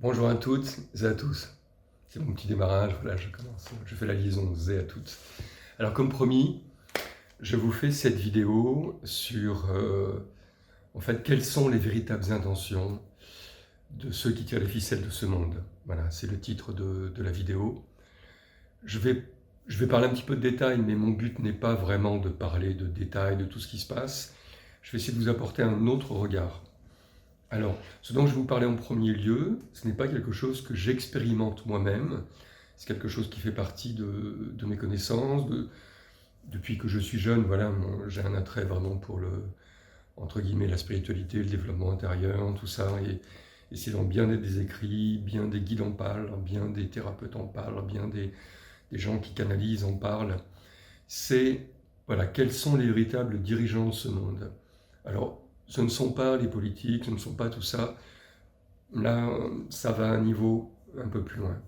Bonjour à toutes et à tous. C'est mon petit démarrage, voilà, je commence, je fais la liaison Z à toutes. Alors comme promis, je vous fais cette vidéo sur en fait quelles sont les véritables intentions de ceux qui tirent les ficelles de ce monde. Voilà, c'est le titre de la vidéo. Je vais, je vais parler un petit peu de détails, mais mon but n'est pas vraiment de parler de détails, de tout ce qui se passe. Je vais essayer de vous apporter un autre regard. Alors, ce dont je vais vous parler en premier lieu, ce n'est pas quelque chose que j'expérimente moi-même, c'est quelque chose qui fait partie de mes connaissances. Depuis que je suis jeune, voilà, j'ai un attrait vraiment pour entre guillemets, la spiritualité, le développement intérieur, tout ça, et c'est dans bien des écrits, bien des guides en parlent, bien des thérapeutes en parlent, bien des gens qui canalisent en parlent. C'est, voilà, quels sont les véritables dirigeants de ce monde. Alors, ce ne sont pas les politiques, ce ne sont pas tout ça. Là, ça va à un niveau un peu plus loin.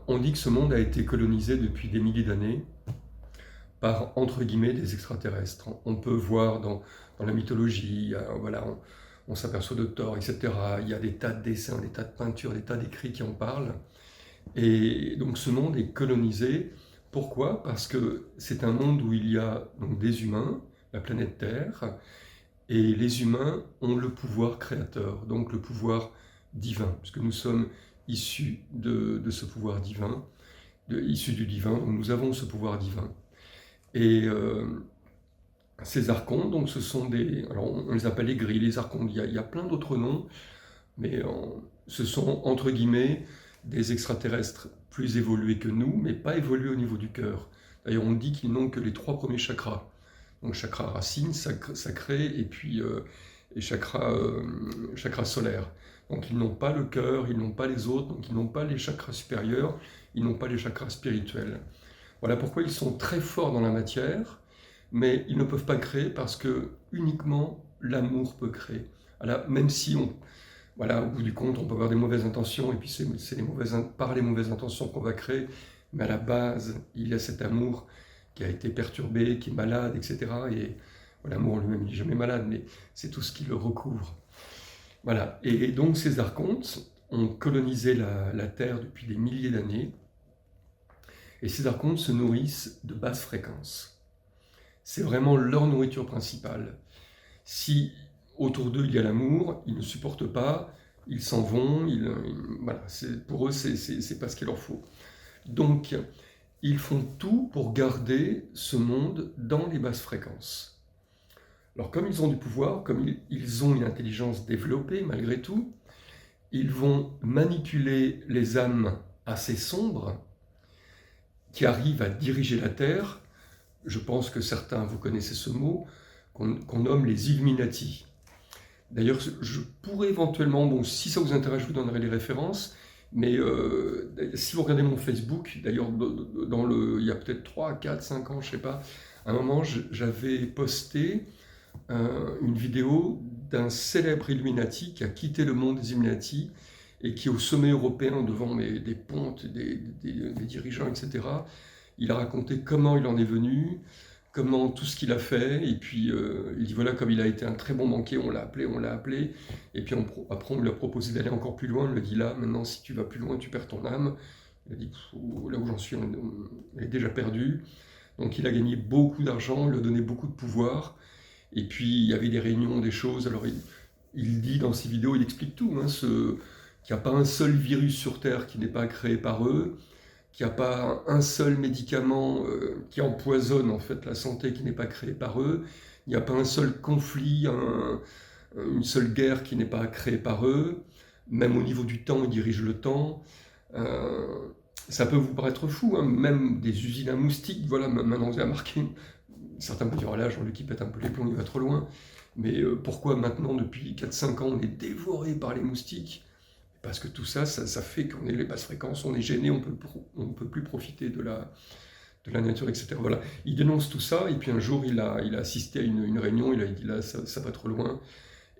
On dit que ce monde a été colonisé depuis des milliers d'années par, entre guillemets, des extraterrestres. On peut voir dans la mythologie, voilà, on s'aperçoit de Thor, etc. Il y a des tas de dessins, des tas de peintures, des tas d'écrits qui en parlent. Et donc ce monde est colonisé. Pourquoi? Parce que c'est un monde où il y a donc des humains, la planète Terre, et les humains ont le pouvoir créateur, donc le pouvoir divin, puisque nous sommes issus de ce pouvoir divin, issus du divin, donc nous avons ce pouvoir divin. Et ces archontes, donc ce sont des... Alors on les appelle les grilles, les archontes, il y a plein d'autres noms, mais ce sont entre guillemets des extraterrestres plus évolués que nous, mais pas évolués au niveau du cœur. D'ailleurs on dit qu'ils n'ont que les 3 premiers chakras. Donc chakra racine, sacré, et puis et chakra solaire. Donc ils n'ont pas le cœur, ils n'ont pas les autres, donc ils n'ont pas les chakras supérieurs, ils n'ont pas les chakras spirituels. Voilà pourquoi ils sont très forts dans la matière, mais ils ne peuvent pas créer parce que uniquement l'amour peut créer. Voilà, même si voilà, au bout du compte, on peut avoir des mauvaises intentions, et puis c'est par les mauvaises intentions qu'on va créer, mais à la base, il y a cet amour qui a été perturbé, qui est malade, etc. Et l'amour lui-même, il n'est jamais malade, mais c'est tout ce qui le recouvre. Voilà, et donc ces archontes ont colonisé la Terre depuis des milliers d'années, et ces archontes se nourrissent de basses fréquences. C'est vraiment leur nourriture principale. Si autour d'eux il y a l'amour, ils ne supportent pas, ils s'en vont, voilà, pour eux c'est pas ce qu'il leur faut. Donc ils font tout pour garder ce monde dans les basses fréquences. Alors comme ils ont du pouvoir, comme ils ont une intelligence développée malgré tout, ils vont manipuler les âmes assez sombres qui arrivent à diriger la Terre. Je pense que certains, vous connaissez ce mot, qu'on nomme les Illuminati. D'ailleurs, je pourrais éventuellement, bon, si ça vous intéresse, je vous donnerai les références, mais si vous regardez mon Facebook, d'ailleurs, il y a peut-être 3, 4, 5 ans, je ne sais pas, à un moment, j'avais posté une vidéo d'un célèbre Illuminati qui a quitté le monde des Illuminati et qui, au sommet européen, devant des pontes, des dirigeants, etc., il a raconté comment il en est venu, comment tout ce qu'il a fait, et puis il dit voilà, comme il a été un très bon banquier, on l'a appelé, et puis après on lui a proposé d'aller encore plus loin, on lui a dit là, maintenant si tu vas plus loin, tu perds ton âme. Il a dit là où j'en suis, on est déjà perdu. Donc il a gagné beaucoup d'argent, il a donné beaucoup de pouvoir, et puis il y avait des réunions, des choses, alors il dit dans ses vidéos, il explique tout, hein, qu'il n'y a pas un seul virus sur Terre qui n'est pas créé par eux, qu'il n'y a pas un seul médicament qui empoisonne en fait la santé qui n'est pas créé par eux, il n'y a pas un seul conflit, une seule guerre qui n'est pas créée par eux, même au niveau du temps, ils dirigent le temps. Euh, Ça peut vous paraître fou, hein, même des usines à moustiques, voilà, maintenant vous avez remarqué, certains peuvent dire, oh là, Jean-Luc il pète un peu les plombs, il va trop loin, mais pourquoi maintenant, depuis 4-5 ans, on est dévoré par les moustiques? Parce que tout ça, ça fait qu'on est les basses fréquences, on est gêné, on ne peut plus profiter de la nature, etc. Voilà. Il dénonce tout ça, et puis un jour, il a assisté à une réunion, il a dit là, ça va trop loin.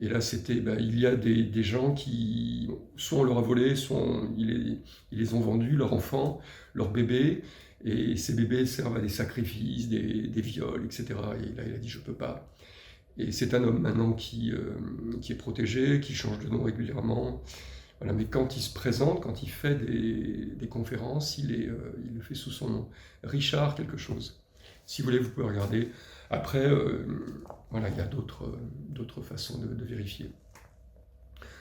Et là, c'était, il y a des gens qui, soit on leur a volé, soit ils les ont vendus, leurs enfants, leurs bébés, et ces bébés servent à des sacrifices, des viols, etc. Et là, il a dit, je peux pas. Et c'est un homme maintenant qui est protégé, qui change de nom régulièrement. Voilà, mais quand il se présente, quand il fait des conférences, il le fait sous son nom. Richard quelque chose. Si vous voulez, vous pouvez regarder. Après, voilà, il y a d'autres façons de vérifier.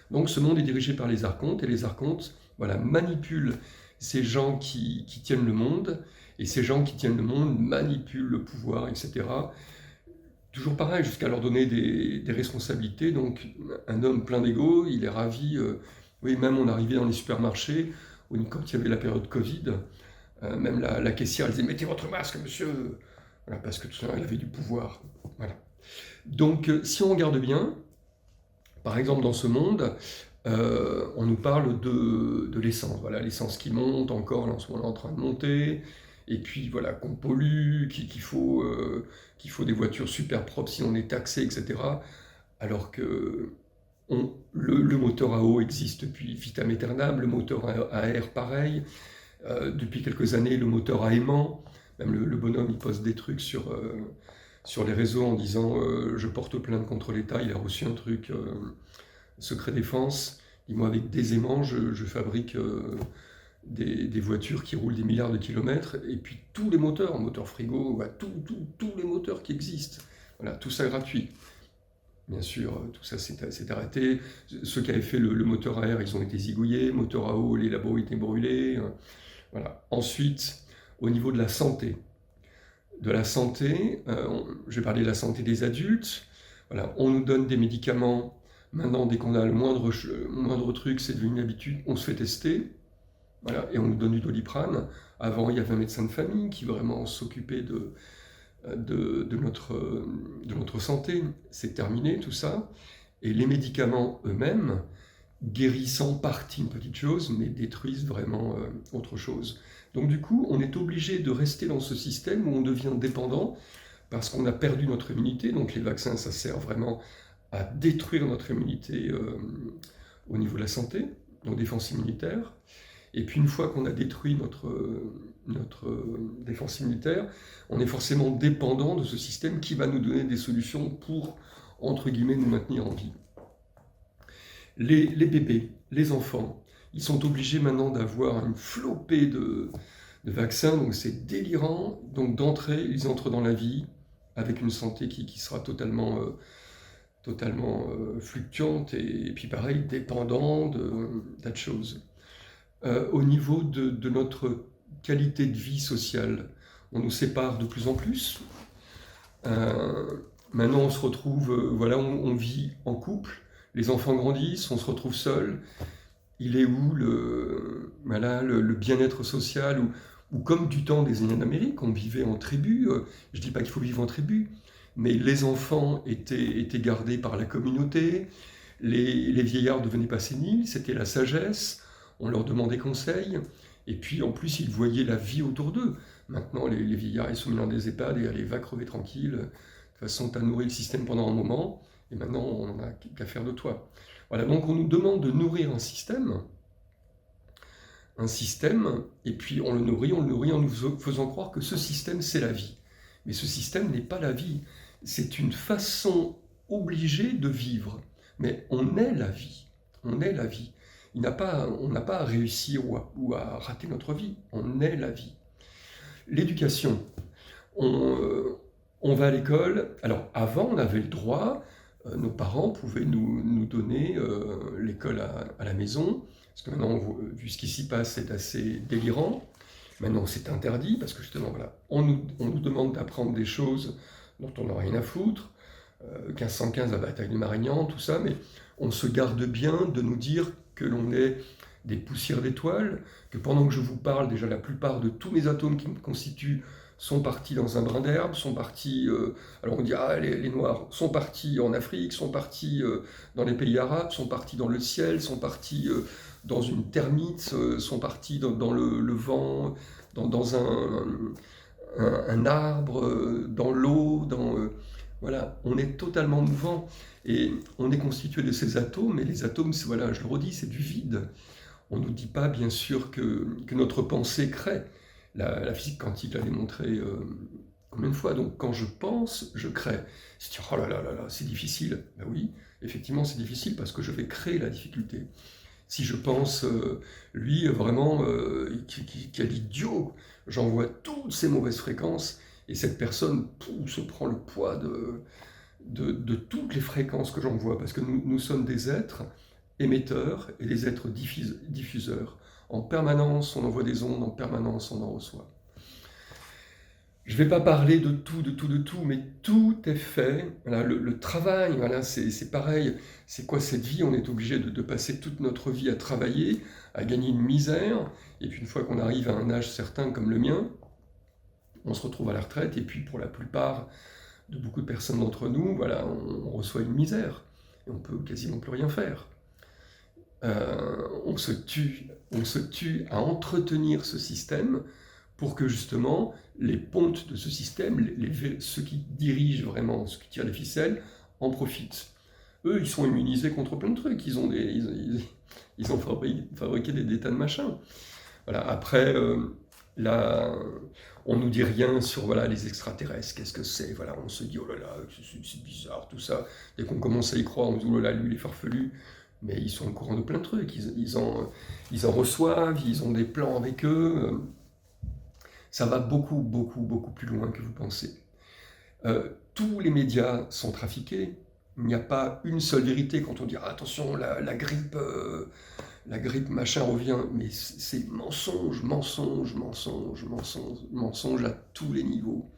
Donc ce monde est dirigé par les archontes, et les archontes, voilà, manipulent ces gens qui tiennent le monde, et ces gens qui tiennent le monde manipulent le pouvoir, etc. Toujours pareil, jusqu'à leur donner des responsabilités. Donc un homme plein d'ego, il est ravi. Oui, même on arrivait dans les supermarchés, quand il y avait la période Covid, même la caissière, elle disait « Mettez votre masque, monsieur !» Voilà, parce que tout ça, elle avait du pouvoir. Voilà. Donc si on regarde bien, par exemple dans ce monde, on nous parle de l'essence. Voilà, l'essence qui monte encore, là en ce moment en train de monter, et puis voilà, qu'on pollue, qu'il faut des voitures super propres si on est taxé, etc. Alors que le moteur à eau existe depuis vitam aeternam, le moteur à air pareil, depuis quelques années le moteur à aimant, même le bonhomme il poste des trucs sur les réseaux en disant je porte plainte contre l'État, il a reçu un truc secret défense, dis-moi avec des aimants je fabrique des voitures qui roulent des milliards de kilomètres, et puis tous les moteurs, moteur frigo, bah, tous les moteurs qui existent, voilà, tout ça gratuit. Bien sûr, tout ça s'est arrêté. Ceux qui avaient fait le moteur à air, ils ont été zigouillés. Moteur à eau, les labos étaient brûlés. Voilà. Ensuite, au niveau de la santé. Je vais parler de la santé des adultes. Voilà, on nous donne des médicaments. Maintenant, dès qu'on a le moindre truc, c'est devenu une habitude, on se fait tester. Voilà, et on nous donne du Doliprane. Avant, il y avait un médecin de famille qui vraiment s'occupait de notre santé. C'est terminé tout ça. Et les médicaments eux-mêmes guérissent en partie une petite chose, mais détruisent vraiment autre chose. Donc du coup, on est obligé de rester dans ce système où on devient dépendant parce qu'on a perdu notre immunité. Donc les vaccins, ça sert vraiment à détruire notre immunité au niveau de la santé, nos défenses immunitaires. Et puis une fois qu'on a détruit notre défense immunitaire, on est forcément dépendant de ce système qui va nous donner des solutions pour, entre guillemets, nous maintenir en vie. Les bébés, les enfants, ils sont obligés maintenant d'avoir une flopée de vaccins, donc c'est délirant. Donc d'entrée, ils entrent dans la vie avec une santé qui sera totalement fluctuante et puis pareil, dépendant de tas de choses. Au niveau de notre qualité de vie sociale, on nous sépare de plus en plus. Maintenant, on se retrouve, voilà, on vit en couple, les enfants grandissent, on se retrouve seul. Il est où le bien-être social ou comme du temps des Indiens d'Amérique, on vivait en tribu. Je ne dis pas qu'il faut vivre en tribu, mais les enfants étaient gardés par la communauté, les vieillards devenaient pas séniles, c'était la sagesse. On leur demandait conseil, et puis en plus ils voyaient la vie autour d'eux. Maintenant les vieillards ils sont mis dans des EHPAD et allez, va crever tranquille, de toute façon tu as nourri le système pendant un moment, et maintenant on n'en a qu'à faire de toi. Voilà, donc on nous demande de nourrir un système, et puis on le nourrit en nous faisant croire que ce système c'est la vie. Mais ce système n'est pas la vie, c'est une façon obligée de vivre. Mais on est la vie, on est la vie. On n'a pas à réussir ou à rater notre vie, on est la vie. L'éducation, on va à l'école. Alors avant, on avait le droit, nos parents pouvaient nous donner l'école à la maison, parce que maintenant, vu ce qui s'y passe, c'est assez délirant. Maintenant, c'est interdit, parce que justement, voilà, on nous demande d'apprendre des choses dont on n'a rien à foutre. 1515, la bataille de Marignan, tout ça, mais on se garde bien de nous dire que l'on est des poussières d'étoiles, que pendant que je vous parle, déjà la plupart de tous mes atomes qui me constituent sont partis dans un brin d'herbe, sont partis, alors on dit, ah, les Noirs sont partis en Afrique, sont partis dans les pays arabes, sont partis dans le ciel, sont partis dans une termite, sont partis dans le vent, dans un arbre, dans l'eau, voilà, on est totalement mouvant et on est constitué de ces atomes, et les atomes, voilà, je le redis, c'est du vide. On ne nous dit pas, bien sûr, que notre pensée crée. La physique quantique l'a démontré combien de fois. Donc quand je pense, je crée. Si tu dis, oh là là là là, c'est difficile. Ben oui, effectivement, c'est difficile parce que je vais créer la difficulté. Si je pense, lui, vraiment, quel idiot, j'envoie toutes ces mauvaises fréquences, et cette personne se prend le poids de toutes les fréquences que j'envoie, parce que nous sommes des êtres émetteurs et des êtres diffuseurs. En permanence, on envoie des ondes, en permanence, on en reçoit. Je ne vais pas parler de tout, mais tout est fait. Voilà, le travail, voilà, c'est pareil. C'est quoi cette vie? On est obligé de passer toute notre vie à travailler, à gagner une misère, et puis une fois qu'on arrive à un âge certain comme le mien, on se retrouve à la retraite, et puis pour la plupart de beaucoup de personnes d'entre nous, voilà, on reçoit une misère, et on peut quasiment plus rien faire. On se tue à entretenir ce système pour que justement les pontes de ce système, ceux qui dirigent vraiment, ceux qui tirent les ficelles, en profitent. Eux, ils sont immunisés contre plein de trucs, ils ont fabriqué des tas de machins. Voilà. Après, là, on nous dit rien sur voilà, les extraterrestres, qu'est-ce que c'est, voilà, on se dit, oh là là, c'est bizarre, tout ça. Dès qu'on commence à y croire, on se dit, oh là là, lui, il est farfelu. Mais ils sont au courant de plein de trucs, ils en reçoivent, ils ont des plans avec eux. Ça va beaucoup plus loin que vous pensez. Tous les médias sont trafiqués. Il n'y a pas une seule vérité quand on dit ah, attention, la grippe machin revient. Mais c'est mensonge à tous les niveaux.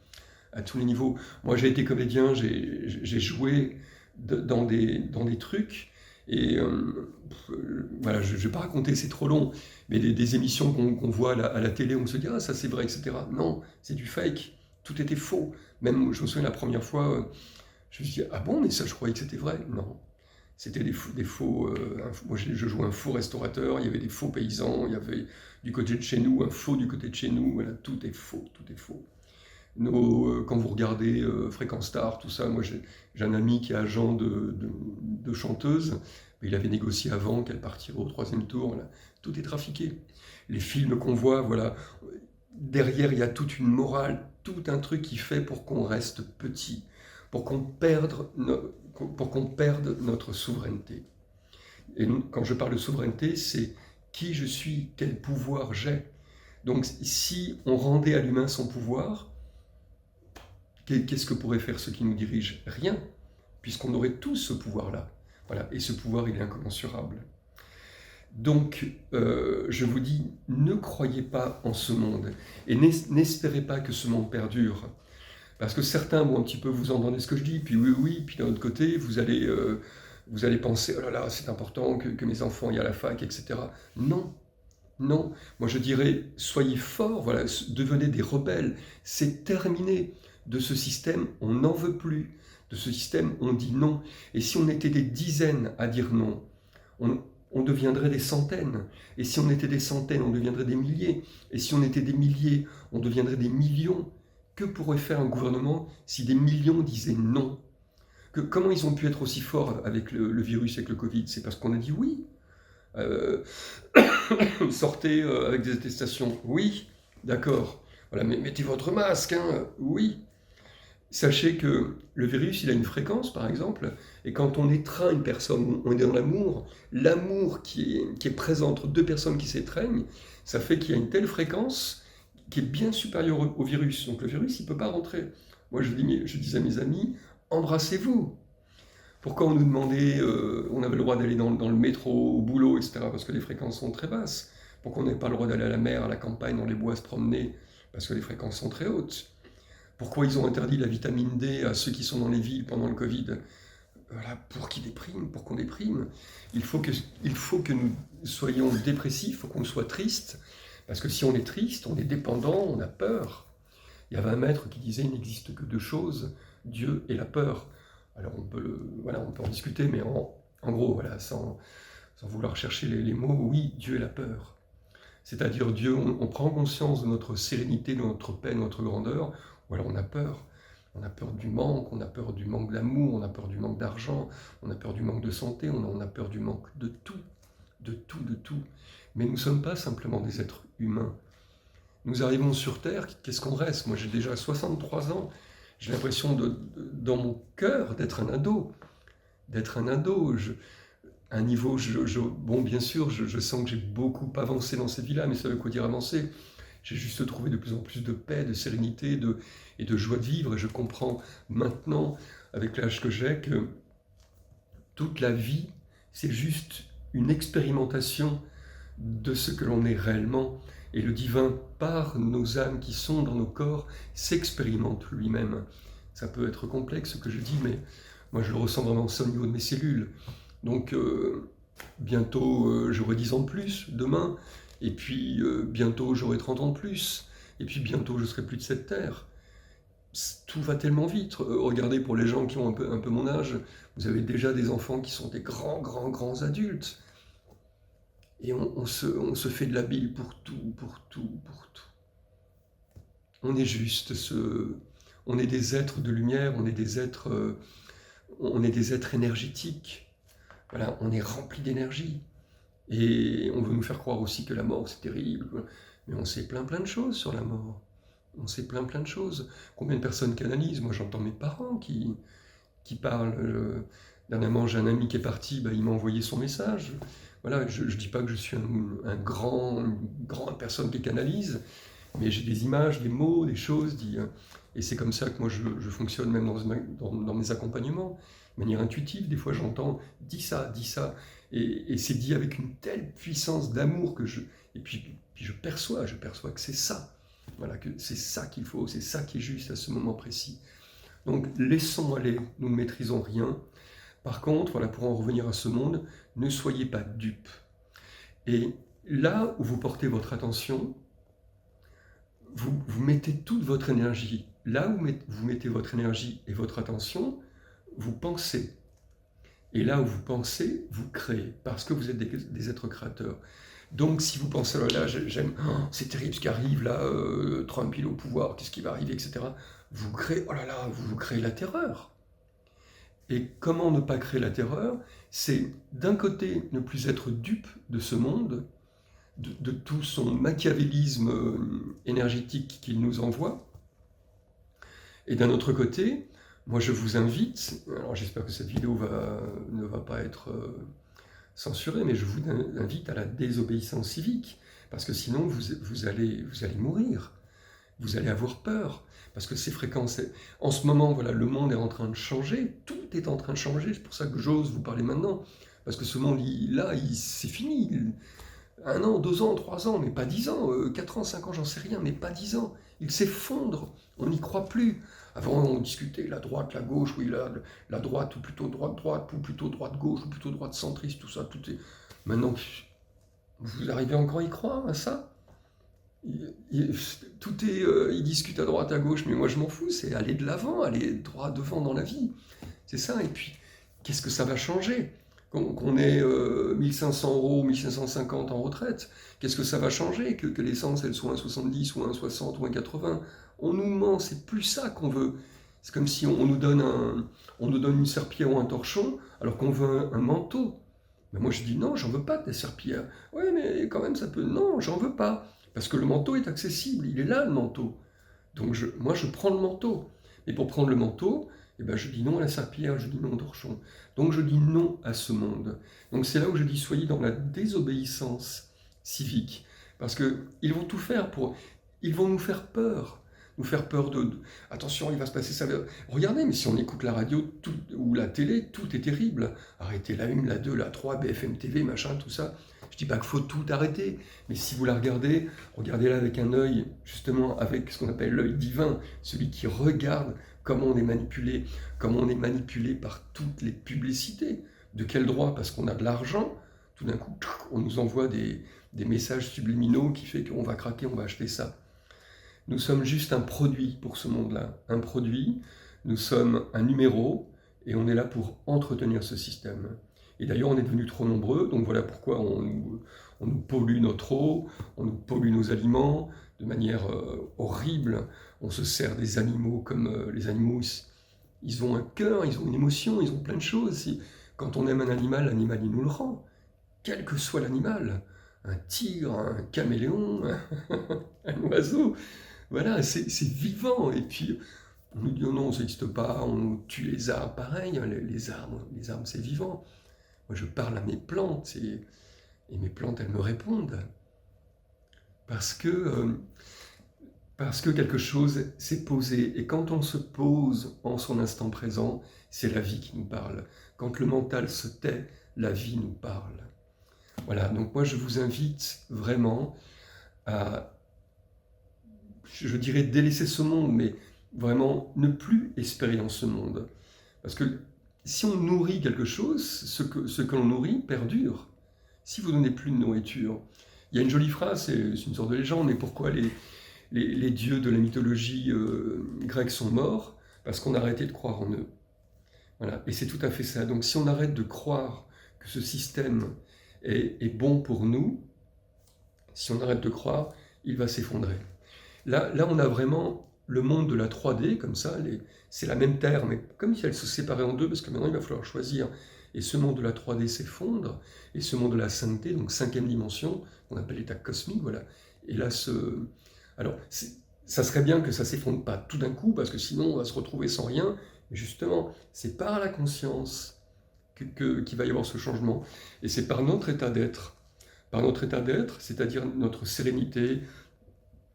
À tous les niveaux. Moi, j'ai été comédien, j'ai joué dans des trucs. Et voilà, je ne vais pas raconter, c'est trop long, mais des émissions qu'on voit à la télé, on se dit « Ah, ça c'est vrai, etc. » Non, c'est du fake, tout était faux. Même, je me souviens la première fois, je me suis dit « Ah bon, mais ça je croyais que c'était vrai. » Non, c'était des faux... moi je jouais un faux restaurateur, il y avait des faux paysans, il y avait du côté de chez nous, un faux du côté de chez nous, voilà, tout est faux, tout est faux. Quand vous regardez Fréquence Star, tout ça, moi j'ai un ami qui est agent de chanteuse, il avait négocié avant qu'elle partirait au 3e tour, voilà. Tout est trafiqué. Les films qu'on voit, voilà, derrière il y a toute une morale, tout un truc qui fait pour qu'on reste petit, pour qu'on perde notre souveraineté. Et quand je parle de souveraineté, c'est qui je suis, quel pouvoir j'ai. Donc si on rendait à l'humain son pouvoir, qu'est-ce que pourraient faire ceux qui nous dirigent? Rien, puisqu'on aurait tous ce pouvoir-là. Voilà, et ce pouvoir, il est incommensurable. Donc, je vous dis, ne croyez pas en ce monde, et n'espérez pas que ce monde perdure. Parce que certains vont un petit peu vous entendre ce que je dis, puis oui, puis d'un autre côté, vous allez penser, oh là là, c'est important que mes enfants aillent à la fac, etc. Non, non. Moi, je dirais, soyez forts, voilà, devenez des rebelles, c'est terminé. De ce système, on n'en veut plus. De ce système, on dit non. Et si on était des dizaines à dire non, on deviendrait des centaines. Et si on était des centaines, on deviendrait des milliers. Et si on était des milliers, on deviendrait des millions. Que pourrait faire un gouvernement si des millions disaient non? Comment ils ont pu être aussi forts avec le virus, avec le Covid? C'est parce qu'on a dit oui. Sortez avec des attestations. Oui, d'accord. Voilà, mais mettez votre masque, hein. Oui. Sachez que le virus, il a une fréquence, par exemple, et quand on étreint une personne, on est dans l'amour qui est présent entre deux personnes qui s'étreignent, ça fait qu'il y a une telle fréquence qui est bien supérieure au virus. Donc le virus, il ne peut pas rentrer. Moi, je disais à mes amis, embrassez-vous. Pourquoi on nous demandait, on avait le droit d'aller dans le métro, au boulot, etc., parce que les fréquences sont très basses. Pourquoi on n'avait pas le droit d'aller à la mer, à la campagne, dans les bois, se promener, parce que les fréquences sont très hautes. Pourquoi ils ont interdit la vitamine D à ceux qui sont dans les villes pendant le Covid? Voilà, pour qu'on déprime. Il faut que nous soyons dépressifs, il faut qu'on soit triste, parce que si on est triste, on est dépendant, on a peur. Il y avait un maître qui disait, il n'existe que deux choses, Dieu et la peur. Alors on peut en discuter, mais en gros, voilà, sans vouloir chercher les mots, oui, Dieu et la peur. C'est-à-dire Dieu, on prend conscience de notre sérénité, de notre paix, de notre grandeur, ou alors on a peur. On a peur du manque, on a peur du manque d'amour, on a peur du manque d'argent, on a peur du manque de santé, on a peur du manque de tout. Mais nous ne sommes pas simplement des êtres humains. Nous arrivons sur Terre, qu'est-ce qu'on reste? Moi j'ai déjà 63 ans, j'ai l'impression dans mon cœur d'être un ado. un niveau, bon, bien sûr, je sens que j'ai beaucoup avancé dans cette vie-là, mais ça veut quoi dire avancer? J'ai juste trouvé de plus en plus de paix, de sérénité et de joie de vivre. Et je comprends maintenant, avec l'âge que j'ai, que toute la vie, c'est juste une expérimentation de ce que l'on est réellement. Et le divin, par nos âmes qui sont dans nos corps, s'expérimente lui-même. Ça peut être complexe ce que je dis, mais moi je le ressens vraiment ça au niveau de mes cellules. Donc bientôt j'aurai 10 ans de plus, demain, et puis bientôt j'aurai 30 ans de plus, et puis bientôt je serai plus de cette terre. Tout va tellement vite. Regardez pour les gens qui ont un peu mon âge, vous avez déjà des enfants qui sont des grands adultes. Et on se fait de la bile pour tout, pour tout, pour tout. On est juste on est des êtres de lumière, on est des êtres énergétiques. Voilà, on est rempli d'énergie. Et on veut nous faire croire aussi que la mort c'est terrible. Mais on sait plein de choses sur la mort. On sait plein de choses. Combien de personnes canalisent? Moi j'entends mes parents qui parlent. Dernièrement j'ai un ami qui est parti, il m'a envoyé son message. Voilà, je ne dis pas que je suis une grande personne qui canalise, mais j'ai des images, des mots, des choses, et c'est comme ça que moi je fonctionne même dans mes accompagnements, de manière intuitive. Des fois j'entends « dis ça », et c'est dit avec une telle puissance d'amour et puis je perçois que c'est ça. Voilà, que c'est ça qu'il faut, c'est ça qui est juste à ce moment précis. Donc laissons aller, nous ne maîtrisons rien. Par contre, voilà, pour en revenir à ce monde, ne soyez pas dupes. Et là où vous portez votre attention, vous mettez toute votre énergie. Là où vous mettez votre énergie et votre attention, vous pensez. Et là où vous pensez, vous créez, parce que vous êtes des êtres créateurs. Donc si vous pensez, oh là, c'est terrible ce qui arrive, là, Trump il est au pouvoir, qu'est-ce qui va arriver, etc. Vous créez, oh là là, vous créez la terreur. Et comment ne pas créer la terreur? C'est d'un côté ne plus être dupe de ce monde, de tout son machiavélisme énergétique qu'il nous envoie, et d'un autre côté, moi je vous invite, alors j'espère que cette vidéo ne va pas être censurée, mais je vous invite à la désobéissance civique, parce que sinon vous allez mourir, vous allez avoir peur. Parce que ces fréquences, en ce moment, voilà, le monde est en train de changer, tout est en train de changer, c'est pour ça que j'ose vous parler maintenant, parce que ce monde, c'est fini, 1 an, 2 ans, 3 ans, mais pas 10 ans, 4 ans, 5 ans, j'en sais rien, mais pas 10 ans, il s'effondre, on n'y croit plus. Avant, on discutait la droite, la gauche, oui, la droite, ou plutôt droite, ou plutôt droite-gauche, ou plutôt droite centriste, tout ça, tout est... Maintenant, vous arrivez encore à y croire, à ça? Tout est, ils discutent à droite, à gauche, mais moi je m'en fous, c'est aller de l'avant, aller droit devant dans la vie. C'est ça, et puis, qu'est-ce que ça va changer? Qu'on ait 1500 €, 1550 en retraite, qu'est-ce que ça va changer? Que l'essence, elle soit 1,70 ou 1,60 ou 1,80? On nous ment, c'est plus ça qu'on veut. C'est comme si on nous donne une serpillière ou un torchon, alors qu'on veut un manteau. Mais moi je dis non, j'en veux pas de serpillière. Ouais, mais quand même ça peut... Non, j'en veux pas. Parce que le manteau est accessible, il est là le manteau. Donc moi je prends le manteau. Et pour prendre le manteau, je dis non à la serpillière, je dis non au torchon. Donc je dis non à ce monde. Donc c'est là où je dis soyez dans la désobéissance civique. Parce qu'ils vont tout faire ils vont nous faire peur. Nous faire peur attention, il va se passer ça. Regardez, mais si on écoute la radio ou la télé, tout est terrible. Arrêtez la 1, la 2, la 3, BFM TV, machin, tout ça. Je dis pas qu'il faut tout arrêter, mais si vous la regardez-la avec un œil, justement, avec ce qu'on appelle l'œil divin, celui qui regarde comment on est manipulé par toutes les publicités. De quel droit? Parce qu'on a de l'argent, tout d'un coup, on nous envoie des messages subliminaux qui fait qu'on va craquer, on va acheter ça. Nous sommes juste un produit pour ce monde-là, un produit, nous sommes un numéro, et on est là pour entretenir ce système. Et d'ailleurs, on est devenus trop nombreux, donc voilà pourquoi on nous pollue notre eau, on nous pollue nos aliments de manière horrible. On se sert des animaux comme les animaux, ils ont un cœur, ils ont une émotion, ils ont plein de choses. Quand on aime un animal, l'animal il nous le rend, quel que soit l'animal. Un tigre, un caméléon, un oiseau, voilà, c'est vivant. Et puis, on nous dit oh non, ça n'existe pas, on tue les arbres, pareil, les arbres c'est vivant. Moi, je parle à mes plantes et mes plantes, elles me répondent. Parce que quelque chose s'est posé. Et quand on se pose en son instant présent, c'est la vie qui nous parle. Quand le mental se tait, la vie nous parle. Voilà, donc moi je vous invite vraiment à, je dirais, délaisser ce monde, mais vraiment ne plus espérer dans ce monde. Parce que si on nourrit quelque chose, ce que l'on nourrit perdure. Si vous ne donnez plus de nourriture, il y a une jolie phrase, c'est une sorte de légende, mais pourquoi les dieux de la mythologie grecque sont morts? Parce qu'on a arrêté de croire en eux. Voilà. Et c'est tout à fait ça. Donc si on arrête de croire que ce système est bon pour nous, si on arrête de croire, il va s'effondrer. Là, on a vraiment le monde de la 3D, comme ça, c'est la même Terre, mais comme si elle se séparait en deux, parce que maintenant il va falloir choisir. Et ce monde de la 3D s'effondre, et ce monde de la 5D, donc cinquième dimension, qu'on appelle l'état cosmique, voilà. Et là, alors, ça serait bien que ça ne s'effondre pas tout d'un coup, parce que sinon on va se retrouver sans rien. Mais justement, c'est par la conscience qu'il va y avoir ce changement. Et c'est par notre état d'être. Par notre état d'être, c'est-à-dire notre sérénité,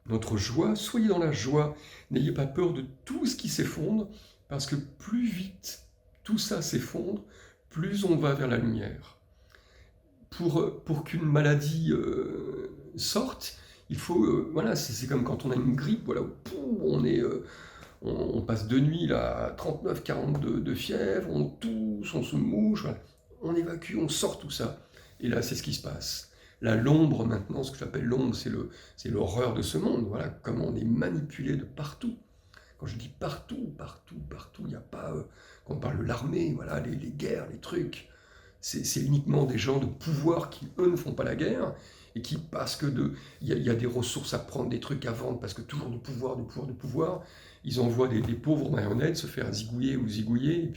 notre joie. Soyez dans la joie. N'ayez pas peur de tout ce qui s'effondre, parce que plus vite tout ça s'effondre, plus on va vers la lumière. Pour qu'une maladie sorte, il faut, voilà, c'est comme quand on a une grippe, voilà, on passe 2 nuits là, à 39, 42 de fièvre, on tousse, on se mouche, voilà. On évacue, on sort tout ça. Et là, c'est ce qui se passe. Là, l'ombre maintenant, ce que j'appelle l'ombre, c'est l'horreur de ce monde. Voilà, comment on est manipulé de partout. Quand je dis partout, il n'y a pas, quand on parle de l'armée, voilà, les guerres, les trucs, c'est uniquement des gens de pouvoir qui, eux, ne font pas la guerre, et qui, parce que il y a des ressources à prendre, des trucs à vendre, parce que toujours du pouvoir, ils envoient des pauvres marionnettes se faire zigouiller ou zigouiller,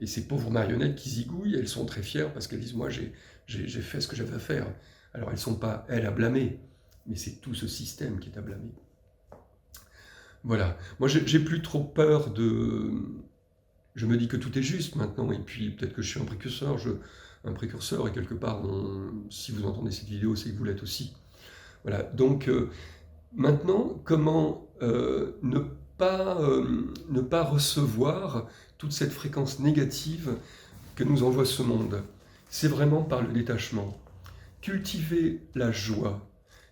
et ces pauvres marionnettes qui zigouillent, elles sont très fières parce qu'elles disent « moi j'ai fait ce que j'avais à faire ». Alors elles ne sont pas, elles, à blâmer, mais c'est tout ce système qui est à blâmer. Voilà, moi j'ai plus trop peur de... Je me dis que tout est juste maintenant, et puis peut-être que je suis un précurseur, et quelque part, si vous entendez cette vidéo, c'est que vous l'êtes aussi. Voilà, donc maintenant, comment ne pas recevoir toute cette fréquence négative que nous envoie ce monde? C'est vraiment par le détachement. Cultiver la joie,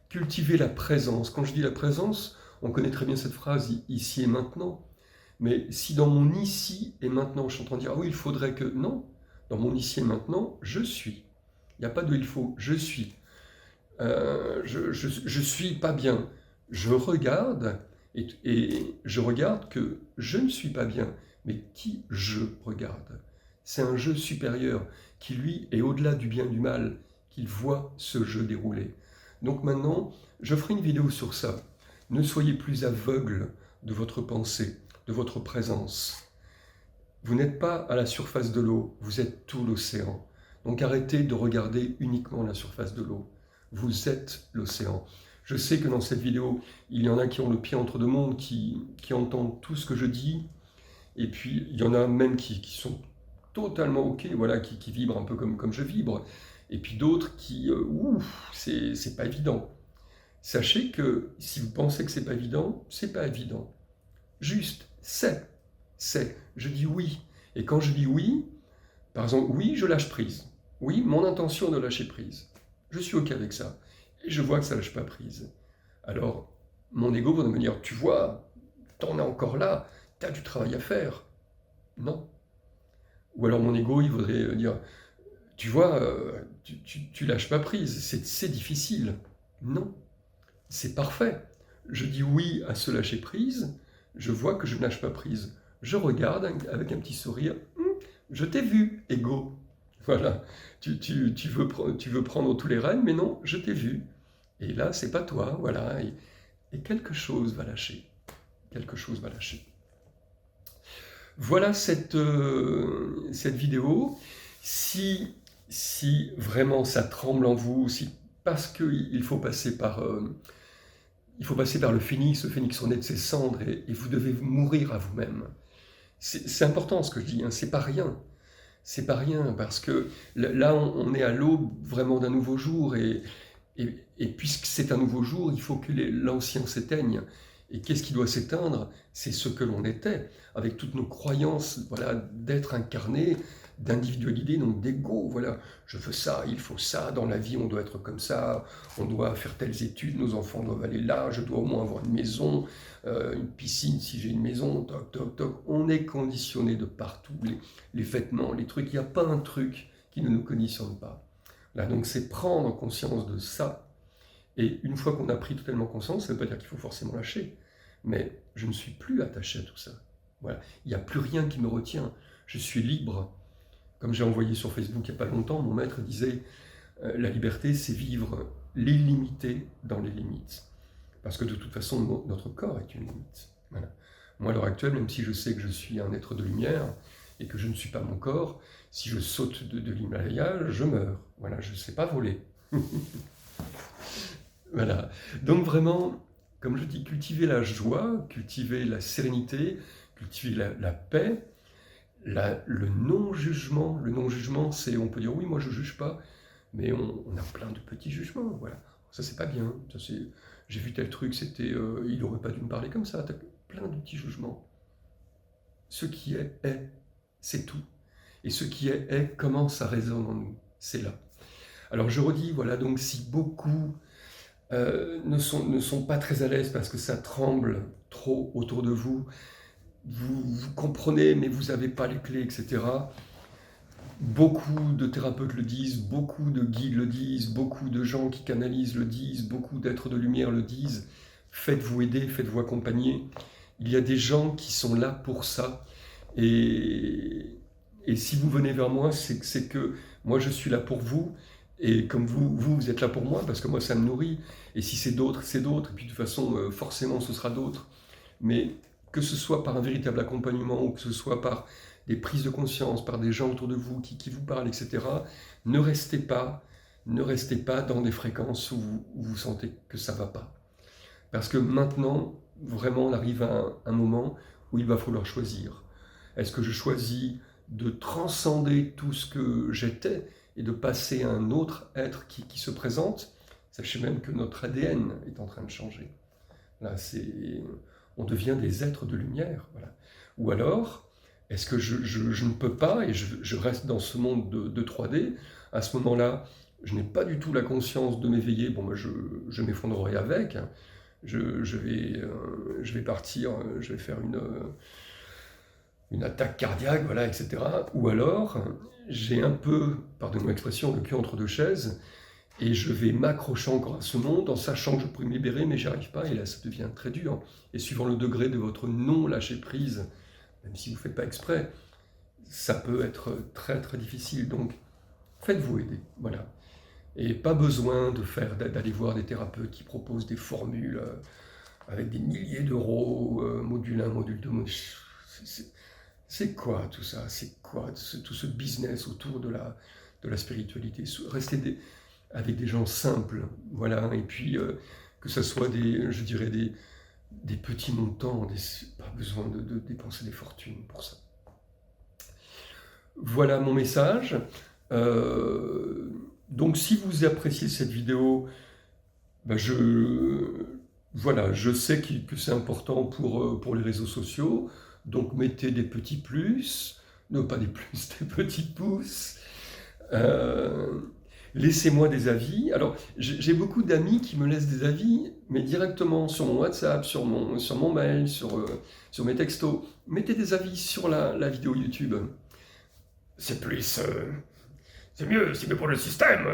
cultiver la présence. Quand je dis la présence, on connaît très bien cette phrase « ici et maintenant ». Mais si dans mon ici et maintenant, je suis en train de dire « ah oui, il faudrait que… » Non, dans mon ici et maintenant, je suis. Il n'y a pas de « il faut », je suis. Je suis pas bien. Je regarde et je regarde que je ne suis pas bien. Mais qui je regarde? C'est un jeu supérieur qui, lui, est au-delà du bien et du mal, qu'il voit ce jeu dérouler. Donc maintenant, je ferai une vidéo sur ça. Ne soyez plus aveugle de votre pensée, de votre présence. Vous n'êtes pas à la surface de l'eau, vous êtes tout l'océan. Donc arrêtez de regarder uniquement la surface de l'eau. Vous êtes l'océan. Je sais que dans cette vidéo, il y en a qui ont le pied entre deux mondes, qui entendent tout ce que je dis, et puis il y en a même qui sont totalement ok, voilà, qui vibrent un peu comme je vibre, et puis d'autres qui, c'est pas évident. Sachez que si vous pensez que c'est pas évident, c'est pas évident. Juste, c'est. Je dis oui. Et quand je dis oui, par exemple, oui, je lâche prise. Oui, mon intention est de lâcher prise. Je suis ok avec ça. Et je vois que ça ne lâche pas prise. Alors, mon ego va me dire, tu vois, t'en es encore là, t'as du travail à faire. Non. Ou alors mon ego, il voudrait dire, tu vois, tu lâches pas prise, c'est difficile. Non. C'est parfait. Je dis oui à ce lâcher prise, je vois que je ne lâche pas prise. Je regarde avec un petit sourire, je t'ai vu, ego. Voilà, tu veux prendre tous les rênes, mais non, je t'ai vu. Et là, c'est pas toi, voilà. Et quelque chose va lâcher. Quelque chose va lâcher. Voilà cette vidéo. Si vraiment ça tremble en vous, parce qu'il faut passer par le phénix renaît de ses cendres, et vous devez mourir à vous-même. C'est important ce que je dis, hein, c'est pas rien. c'est pas rien, parce que là, on est à l'aube vraiment d'un nouveau jour, et puisque c'est un nouveau jour, il faut que l'ancien s'éteigne. Et qu'est-ce qui doit s'éteindre? C'est ce que l'on était, avec toutes nos croyances, voilà, d'être incarné, d'individualité, donc d'ego. Voilà, je veux ça, il faut ça, dans la vie on doit être comme ça, on doit faire telles études, nos enfants doivent aller là, je dois au moins avoir une maison, une piscine si j'ai une maison, toc, toc, toc. On est conditionné de partout, les vêtements, les trucs, il n'y a pas un truc qui ne nous conditionne pas. Là, donc c'est prendre conscience de ça. Et une fois qu'on a pris totalement conscience, ça ne veut pas dire qu'il faut forcément lâcher. Mais je ne suis plus attaché à tout ça. Voilà. Il n'y a plus rien qui me retient. Je suis libre. Comme j'ai envoyé sur Facebook il n'y a pas longtemps, mon maître disait la liberté, c'est vivre l'illimité dans les limites. Parce que de toute façon, notre corps est une limite. Voilà. Moi, à l'heure actuelle, même si je sais que je suis un être de lumière et que je ne suis pas mon corps, si je saute de l'Himalaya, je meurs. Voilà, je ne sais pas voler. Voilà. Donc vraiment, comme je dis, cultiver la joie, cultiver la sérénité, cultiver la paix, le non-jugement. Le non-jugement, c'est, on peut dire, oui, moi je ne juge pas, mais on a plein de petits jugements. Voilà. Ça, c'est pas bien. Ça, j'ai vu tel truc, c'était, il n'aurait pas dû me parler comme ça. T'as plein de petits jugements. Ce qui est, c'est tout. Et ce qui est, comment ça résonne en nous. C'est là. Alors je redis, voilà, donc si beaucoup ne sont pas très à l'aise parce que ça tremble trop autour de vous, vous comprenez mais vous n'avez pas les clés, etc. Beaucoup de thérapeutes le disent, beaucoup de guides le disent, beaucoup de gens qui canalisent le disent, beaucoup d'êtres de lumière le disent. Faites-vous aider, faites-vous accompagner. Il y a des gens qui sont là pour ça. Et si vous venez vers moi, c'est que moi je suis là pour vous. Et comme vous êtes là pour moi, parce que moi ça me nourrit. Et si c'est d'autres, c'est d'autres. Et puis de toute façon, forcément ce sera d'autres. Mais que ce soit par un véritable accompagnement ou que ce soit par des prises de conscience, par des gens autour de vous qui vous parlent, etc., ne restez pas dans des fréquences où vous sentez que ça ne va pas. Parce que maintenant, vraiment, on arrive à un moment où il va falloir choisir. Est-ce que je choisis de transcender tout ce que j'étais et de passer à un autre être qui se présente? Sachez même que notre ADN est en train de changer. Là, on devient des êtres de lumière. Voilà. Ou alors, est-ce que je ne peux pas et je reste dans ce monde de 3D? À ce moment-là, je n'ai pas du tout la conscience de m'éveiller. Bon, je m'effondrerai avec. Je vais partir, je vais faire une attaque cardiaque, voilà, etc. Ou alors, j'ai un peu, pardonnez-moi l'expression, le cul entre deux chaises, et je vais m'accrocher encore à ce monde en sachant que je pourrais me libérer, mais j'y arrive pas, et là ça devient très dur. Et suivant le degré de votre non-lâcher-prise, même si vous ne faites pas exprès, ça peut être très très difficile. Donc, faites-vous aider, voilà. Et pas besoin d'aller voir des thérapeutes qui proposent des formules avec des milliers d'euros, module 1, module 2, c'est quoi tout ça? C'est quoi tout ce business autour de la spiritualité? Restez avec des gens simples, voilà, et puis que ce soit je dirais des petits montants, pas besoin de dépenser des fortunes pour ça. Voilà mon message. Donc si vous appréciez cette vidéo, ben voilà, je sais que c'est important pour les réseaux sociaux, donc mettez des petits plus, non pas des plus, des petits pouces. Laissez-moi des avis. Alors, j'ai beaucoup d'amis qui me laissent des avis, mais directement sur mon WhatsApp, sur mon mail, sur mes textos. Mettez des avis sur la vidéo YouTube. C'est plus... c'est mieux pour le système.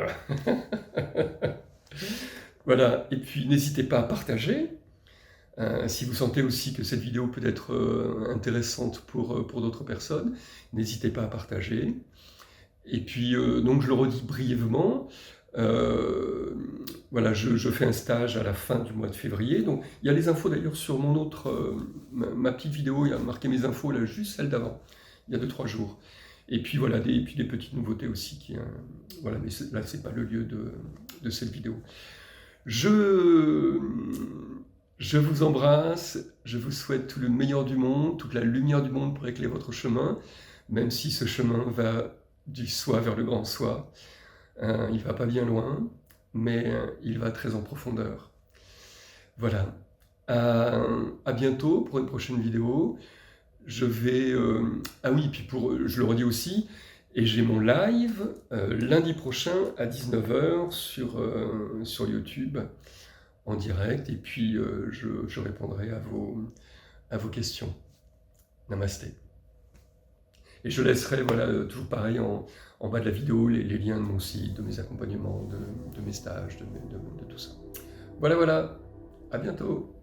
Voilà, et puis n'hésitez pas à partager. Si vous sentez aussi que cette vidéo peut être intéressante pour d'autres personnes, n'hésitez pas à partager. Et puis, donc je le redis brièvement, voilà, je fais un stage à la fin du mois de février. Donc, il y a les infos d'ailleurs sur mon autre, ma petite vidéo, il y a marqué mes infos, là, juste celle d'avant, il y a 2-3 jours. Et puis voilà, des petites nouveautés aussi, voilà, mais là, c'est pas le lieu de cette vidéo. Je vous embrasse, je vous souhaite tout le meilleur du monde, toute la lumière du monde pour éclairer votre chemin, même si ce chemin va du soi vers le grand soi. Il va pas bien loin, mais il va très en profondeur. Voilà. À bientôt pour une prochaine vidéo. Je vais... ah oui, puis je le redis aussi, et j'ai mon live lundi prochain à 19h sur YouTube en direct, et puis je répondrai à vos questions. Namasté. Et je laisserai, voilà, toujours pareil, en bas de la vidéo, les liens de mon site, de mes accompagnements, de mes stages, de tout ça. Voilà, voilà. À bientôt.